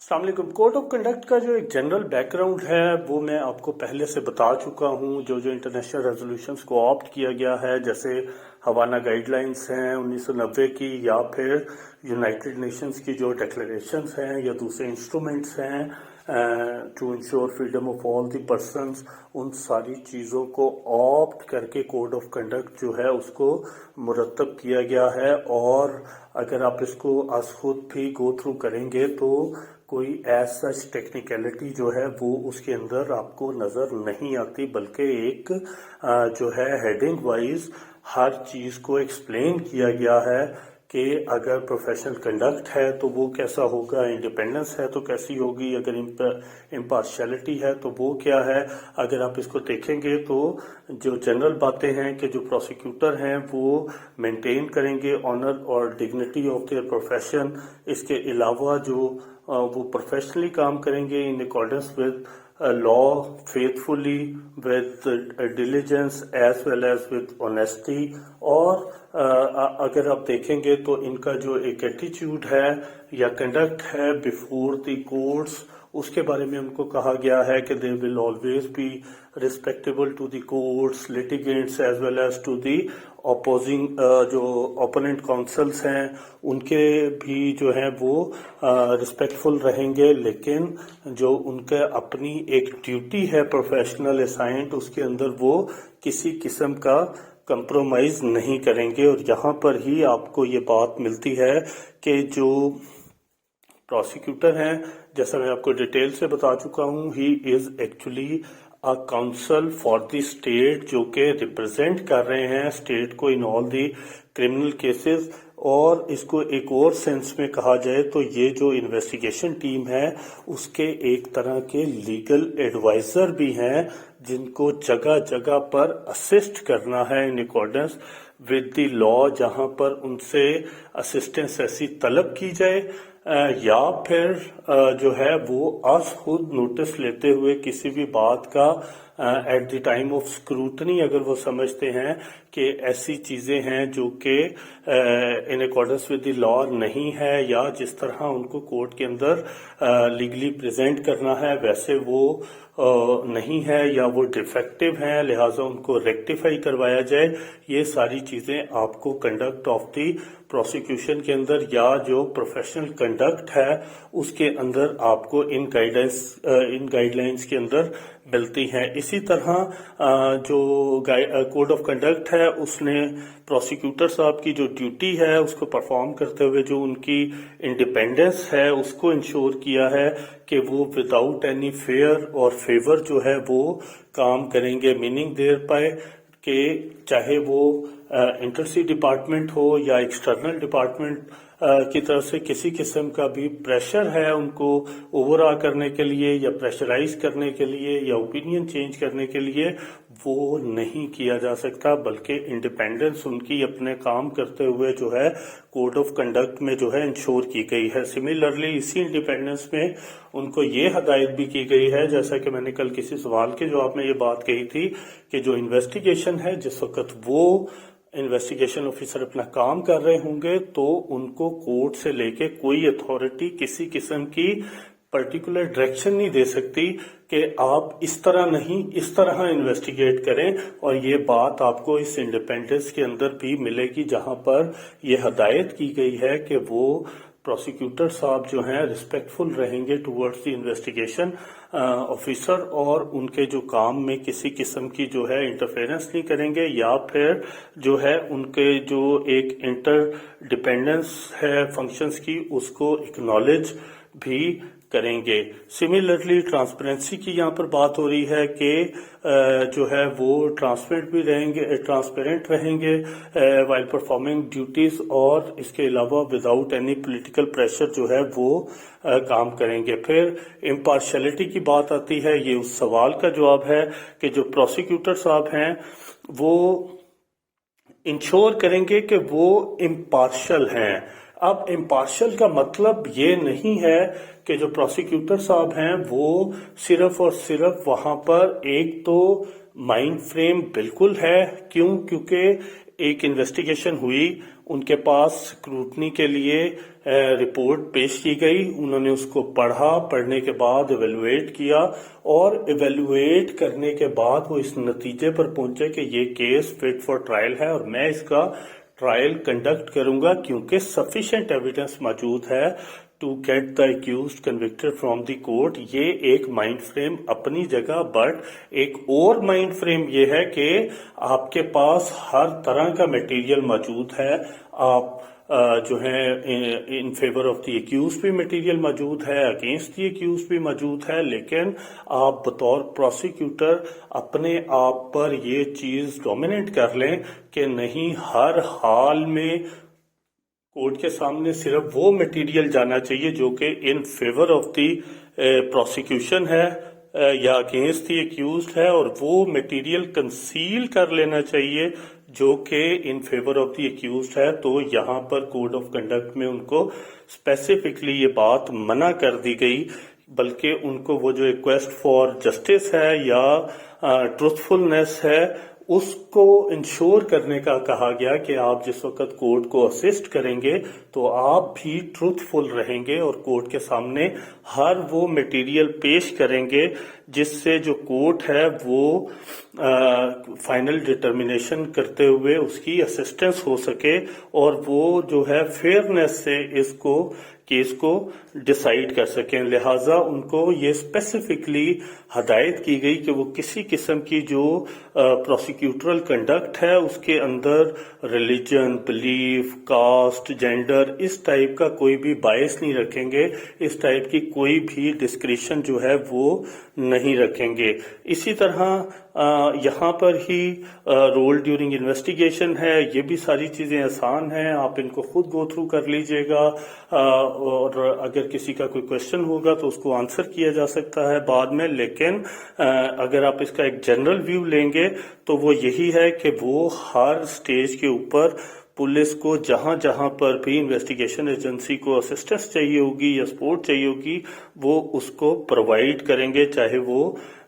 अस्सलाम वालेकुम। Code of conduct का जो एक जनरल बैकग्राउंड है वो मैं आपको पहले से बता चुका हूँ। जो जो इंटरनेशनल रेजोल्यूशंस को ऑप्ट किया गया है, जैसे हवाना गाइडलाइंस हैं 1990 की, या फिर यूनाइटेड नेशंस की जो डिक्लेरेशंस हैं या दूसरे इंस्ट्रूमेंट्स हैं to ensure freedom of all the persons, उन सारी चीज़ों को ऑप्ट करके कोड ऑफ कंडक्ट जो है उसको मुरतब किया गया है। और अगर आप इसको आज खुद भी गो थ्रू करेंगे तो कोई एज सच टेक्निकलिटी जो है वो उसके अंदर आपको नज़र नहीं आती, बल्कि एक जो है हेडिंग वाइज हर चीज़ को एक्सप्लेन किया गया है कि अगर प्रोफेशनल कंडक्ट है तो वो कैसा होगा, इंडिपेंडेंस है तो कैसी होगी, अगर इम्पार्शियलिटी है तो वो क्या है। अगर आप इसको देखेंगे तो जो जनरल बातें हैं कि जो प्रोसिक्यूटर हैं वो मेंटेन करेंगे ऑनर और डिग्निटी ऑफ देयर प्रोफेशन। इसके अलावा जो वो प्रोफेशनली काम करेंगे in accordance with law, faithfully, with diligence as well as with honesty. और अगर आप देखेंगे तो इनका जो एक एटीट्यूड है या कंडक्ट है बिफोर द कोर्ट्स, उसके बारे में उनको कहा गया है कि they will always be respectable to the courts, litigants as well as to the opposing जो ओपोनेंट काउंसल्स हैं उनके भी जो है वो रिस्पेक्टफुल रहेंगे। लेकिन जो उनके अपनी एक ड्यूटी है प्रोफेशनल असाइंड, उसके अंदर वो किसी किस्म का कंप्रोमाइज नहीं करेंगे। और यहाँ पर ही आपको ये बात मिलती है कि जो प्रोसिक्यूटर हैं, जैसा मैं आपको डिटेल से बता चुका हूँ, he is actually a counsel for the state, जो कि रिप्रेजेंट कर रहे हैं स्टेट को in all the criminal cases. और इसको एक और सेंस में कहा जाए तो ये जो इन्वेस्टिगेशन टीम है उसके एक तरह के लीगल एडवाइजर भी हैं, जिनको जगह जगह पर असिस्ट करना है इन अकॉर्डेंस विद द लॉ, जहां पर उनसे असिस्टेंस ऐसी तलब की जाए या फिर जो है वो आज खुद नोटिस लेते हुए किसी भी बात का at the time of scrutiny, अगर वो समझते हैं कि ऐसी चीज़ें हैं जो कि इन अकॉर्डेंस विद द लॉ नहीं है, या जिस तरह उनको कोर्ट के अंदर लीगली प्रेजेंट करना है वैसे वो नहीं है, या वो डिफेक्टिव हैं, लिहाजा उनको रेक्टिफाई करवाया जाए। ये सारी चीज़ें आपको कंडक्ट ऑफ द प्रोसिक्यूशन के अंदर या जो प्रोफेशनल कंडक्ट है उसके अंदर आपको इन गाइडलाइंस के अंदर मिलती हैं। इसी तरह जो कोड ऑफ कंडक्ट है उसने प्रोसिक्यूटर साहब की जो ड्यूटी है उसको परफॉर्म करते हुए जो उनकी इंडिपेंडेंस है उसको इंश्योर किया है कि वो विदाउट एनी फेयर और फेवर जो है वो काम करेंगे। मीनिंग देयर पाए कि चाहे वो इंटरसी डिपार्टमेंट हो या एक्सटर्नल डिपार्टमेंट की तरफ से किसी किस्म का भी प्रेशर है उनको ओवरऑल करने के लिए या प्रेशराइज करने के लिए या ओपिनियन चेंज करने के लिए, वो नहीं किया जा सकता, बल्कि इंडिपेंडेंस उनकी अपने काम करते हुए जो है कोड ऑफ कंडक्ट में जो है इंश्योर की गई है। सिमिलरली इसी इंडिपेंडेंस में उनको ये हदायत भी की गई है, जैसा कि मैंने कल किसी सवाल के जवाब में ये बात कही थी कि जो इन्वेस्टिगेशन है जिस वक्त वो इन्वेस्टिगेशन ऑफिसर अपना काम कर रहे होंगे तो उनको कोर्ट से लेके कोई अथॉरिटी किसी किस्म की पर्टिकुलर डायरेक्शन नहीं दे सकती कि आप इस तरह नहीं इस तरह इन्वेस्टिगेट करें। और ये बात आपको इस इंडिपेंडेंस के अंदर भी मिलेगी, जहां पर ये हदायत की गई है कि वो प्रोसिक्यूटर साहब जो हैं रिस्पेक्टफुल रहेंगे टुवर्ड्स द इन्वेस्टिगेशन ऑफिसर, और उनके जो काम में किसी किस्म की जो है इंटरफेरेंस नहीं करेंगे, या फिर जो है उनके जो एक इंटर डिपेंडेंस है फंक्शंस की उसको एक्नॉलेज भी करेंगे। सिमिलरली ट्रांसपेरेंसी की यहाँ पर बात हो रही है कि जो है वो ट्रांसपेरेंट रहेंगे वाइल परफॉर्मिंग ड्यूटीज, और इसके अलावा विदाउट एनी पॉलिटिकल प्रेशर जो है वो काम करेंगे। फिर इम्पार्शियलिटी की बात आती है, ये उस सवाल का जवाब है कि जो प्रोसिक्यूटर साहब हैं वो इंश्योर करेंगे कि वो इम्पार्शियल हैं। अब इम्पार्शियल का मतलब ये नहीं है कि जो प्रोसिक्यूटर साहब हैं वो सिर्फ और सिर्फ वहां पर एक तो माइंड फ्रेम बिल्कुल है, क्योंकि एक इन्वेस्टिगेशन हुई, उनके पास स्क्रूटनी के लिए रिपोर्ट पेश की गई, उन्होंने उसको पढ़ा, पढ़ने के बाद एवेलुएट किया और एवेलुएट करने के बाद वो इस नतीजे पर पहुंचे कि ये केस फिट फॉर ट्रायल है और मैं इसका ट्रायल कंडक्ट करूंगा क्योंकि सफिशिएंट एविडेंस मौजूद है to get the accused convicted from the court. ये एक माइंड फ्रेम अपनी जगह, बट एक और माइंड फ्रेम ये है कि आपके पास हर तरह का मटेरियल मौजूद है, आप जो है in favour of the accused भी मटेरियल मौजूद है, अगेंस्ट द एक्यूज भी मौजूद है, लेकिन आप बतौर प्रोसिक्यूटर अपने आप पर ये चीज डोमिनेट कर लें कि नहीं, हर हाल में कोर्ट के सामने सिर्फ वो मटेरियल जाना चाहिए जो कि इन फेवर ऑफ द प्रोसिक्यूशन है या अगेंस्ट द एक्यूज्ड है, और वो मटेरियल कंसील कर लेना चाहिए जो कि इन फेवर ऑफ द एक्यूज्ड है। तो यहाँ पर कोड ऑफ कंडक्ट में उनको स्पेसिफिकली ये बात मना कर दी गई, बल्कि उनको वो जो रिक्वेस्ट फॉर जस्टिस है या ट्रुथफुलनेस है उसको इंश्योर करने का कहा गया कि आप जिस वक्त कोर्ट को असिस्ट करेंगे तो आप भी ट्रूथफुल रहेंगे और कोर्ट के सामने हर वो मटेरियल पेश करेंगे जिससे जो कोर्ट है वो फाइनल डिटर्मिनेशन करते हुए उसकी असिस्टेंस हो सके और वो जो है फेयरनेस से इसको केस को डिसाइड कर सकें। लिहाजा उनको ये स्पेसिफिकली हदायत की गई कि वो किसी किस्म की जो प्रोसिक्यूटरल कंडक्ट है उसके अंदर रिलीजन, बिलीफ, कास्ट, जेंडर, इस टाइप का कोई भी बायस नहीं रखेंगे, इस टाइप की कोई भी डिस्क्रिशन जो है वो नहीं रखेंगे। इसी तरह यहाँ पर ही रोल ड्यूरिंग इन्वेस्टिगेशन है, ये भी सारी चीज़ें आसान हैं, आप इनको खुद गो थ्रू कर लीजिएगा और अगर किसी का कोई क्वेश्चन होगा तो उसको आंसर किया जा सकता है बाद में। लेकिन अगर आप इसका एक जनरल व्यू लेंगे तो वो यही है कि वो हर स्टेज के ऊपर पुलिस को जहां जहां पर भी इन्वेस्टिगेशन एजेंसी को असिस्टेंस चाहिए होगी या सपोर्ट चाहिए होगी वो उसको प्रोवाइड करेंगे, चाहे वो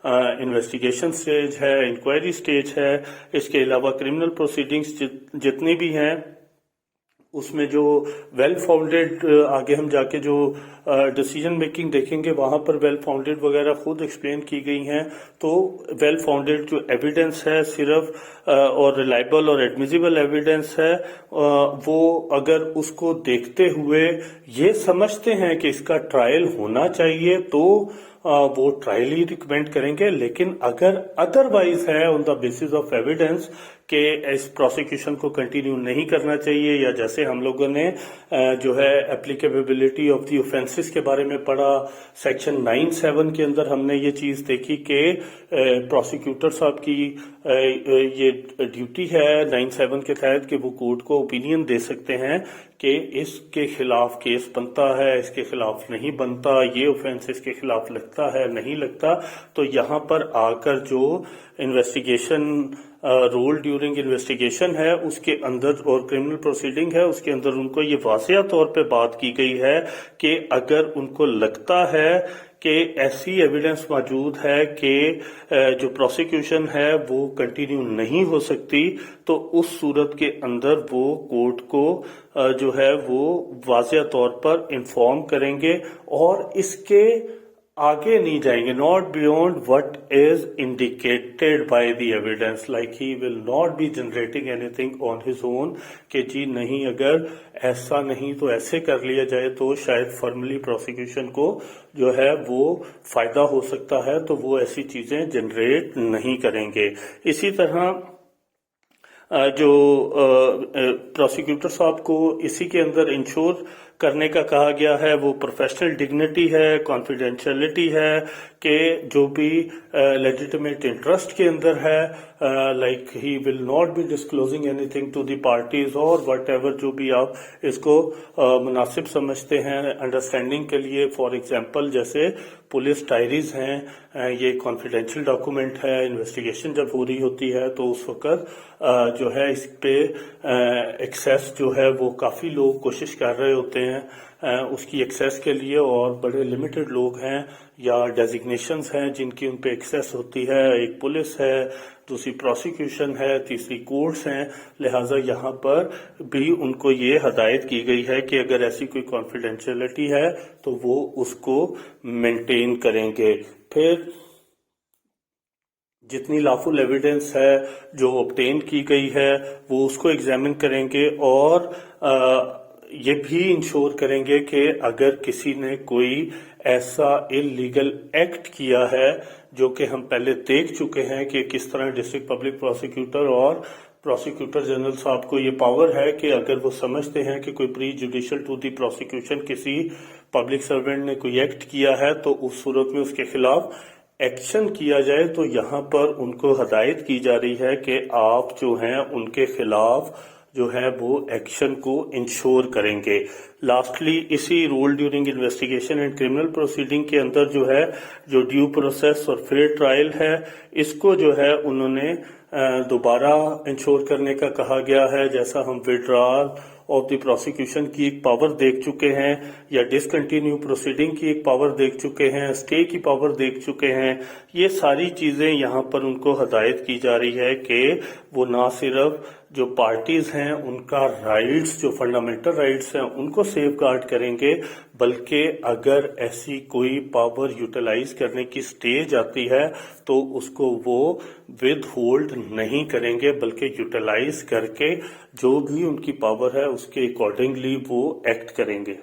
इन्वेस्टिगेशन स्टेज है, इंक्वायरी स्टेज है, इसके अलावा क्रिमिनल प्रोसीडिंग्स जितनी भी हैं उसमें जो वेल फाउंडेड, आगे हम जाके जो डिसीजन मेकिंग देखेंगे वहां पर वेल फाउंडेड वगैरह खुद एक्सप्लेन की गई हैं। तो वेल फाउंडेड जो एविडेंस है सिर्फ और रिलायबल और एडमिसिबल एविडेंस है, वो अगर उसको देखते हुए ये समझते हैं कि इसका ट्रायल होना चाहिए तो वो ट्रायल ही रिकमेंड करेंगे। लेकिन अगर अदरवाइज है on the basis of evidence कि इस प्रोसिक्यूशन को कंटिन्यू नहीं करना चाहिए, या जैसे हम लोगों ने जो है एप्लीकेबिलिटी ऑफ द ऑफेंसेस के बारे में पढ़ा, सेक्शन 9(7) के अंदर हमने ये चीज देखी कि प्रोसिक्यूटर साहब की ये ड्यूटी है 9(7) के तहत कि वो कोर्ट को ओपिनियन दे सकते हैं कि इसके खिलाफ केस बनता है, इसके खिलाफ नहीं बनता, ये ऑफेंस इसके खिलाफ लगता है नहीं लगता। तो यहाँ पर आकर जो इन्वेस्टिगेशन रोल ड्यूरिंग इन्वेस्टिगेशन है उसके अंदर और क्रिमिनल प्रोसीडिंग है उसके अंदर उनको ये वाज़िया तौर पे बात की गई है कि अगर उनको लगता है कि ऐसी एविडेंस मौजूद है कि जो प्रोसिक्यूशन है वो कंटिन्यू नहीं हो सकती, तो उस सूरत के अंदर वो कोर्ट को जो है वो वाज़िया तौर पर इन्फॉर्म करेंगे और इसके आगे नहीं जाएंगे, not beyond what is indicated by the evidence, like he will not be generating anything on his own कि जी नहीं अगर ऐसा नहीं तो ऐसे कर लिया जाए तो शायद फॉर्मली प्रोसिक्यूशन को जो है वो फायदा हो सकता है, तो वो ऐसी चीजें जनरेट नहीं करेंगे। इसी तरह जो प्रोसिक्यूटर साहब को इसी के अंदर इंश्योर करने का कहा गया है वो प्रोफेशनल डिग्निटी है, कॉन्फिडेंशियलिटी है कि जो भी लेजिटिमेट इंटरेस्ट के अंदर है, like he will not be disclosing anything to the parties और वट एवर जो भी आप इसको मुनासिब समझते हैं अंडरस्टैंडिंग के लिए। फॉर एग्जांपल जैसे पुलिस डायरीज हैं, ये कॉन्फिडेंशियल डॉक्यूमेंट है, इन्वेस्टिगेशन जब हो रही होती है तो उस वक्त जो है इस पे एक्सेस जो है वो काफी लोग कोशिश कर रहे होते हैं ہیں اس کی ایکسیس کے لیے، اور بڑے لمیٹڈ لوگ ہیں یا ڈیزگنیشنز ہیں جن کی ان پہ ایکسیس ہوتی ہے. ایک پولیس ہے، دوسری پروسیکیوشن ہے، تیسری کورٹس ہیں. لہٰذا یہاں پر بھی ان کو یہ ہدایت کی گئی ہے کہ اگر ایسی کوئی کانفیڈینشیلٹی ہے تو وہ اس کو مینٹین کریں گے. پھر جتنی لافل ایویڈنس ہے جو obtain کی گئی ہے وہ اس کو ایگزامن کریں گے، اور یہ بھی انشور کریں گے کہ اگر کسی نے کوئی ایسا انلیگل ایکٹ کیا ہے، جو کہ ہم پہلے دیکھ چکے ہیں کہ کس طرح ڈسٹرکٹ پبلک پروسیکیوٹر اور پروسیکیوٹر جنرل صاحب کو یہ پاور ہے کہ اگر وہ سمجھتے ہیں کہ کوئی پری جوڈیشل ٹو دی پروسیکیوشن کسی پبلک سرونٹ نے کوئی ایکٹ کیا ہے تو اس صورت میں اس کے خلاف ایکشن کیا جائے. تو یہاں پر ان کو ہدایت کی جا رہی ہے کہ آپ جو ہیں ان کے خلاف جو ہے وہ ایکشن کو انشور کریں گے. لاسٹلی اسی role during investigation and criminal proceeding کے اندر جو ہے جو ڈیو پروسیس اور فیئر ٹرائل ہے، اس کو جو ہے انہوں نے دوبارہ انشور کرنے کا کہا گیا ہے. جیسا ہم وڈرال آف دی پروسیکیوشن کی ایک پاور دیکھ چکے ہیں، یا ڈسکنٹینیو پروسیڈنگ کی ایک پاور دیکھ چکے ہیں، اسٹے کی پاور دیکھ چکے ہیں. یہ ساری چیزیں یہاں پر ان کو ہدایت کی جا رہی ہے کہ وہ نہ صرف جو پارٹیز ہیں ان کا رائٹس، جو فنڈامنٹل رائٹس ہیں ان کو سیف گارڈ کریں گے، بلکہ اگر ایسی کوئی پاور یوٹیلائز کرنے کی سٹیج آتی ہے تو اس کو وہ ود ہولڈ نہیں کریں گے، بلکہ یوٹیلائز کر کے جو بھی ان کی پاور ہے اس کے اکارڈنگلی وہ ایکٹ کریں گے.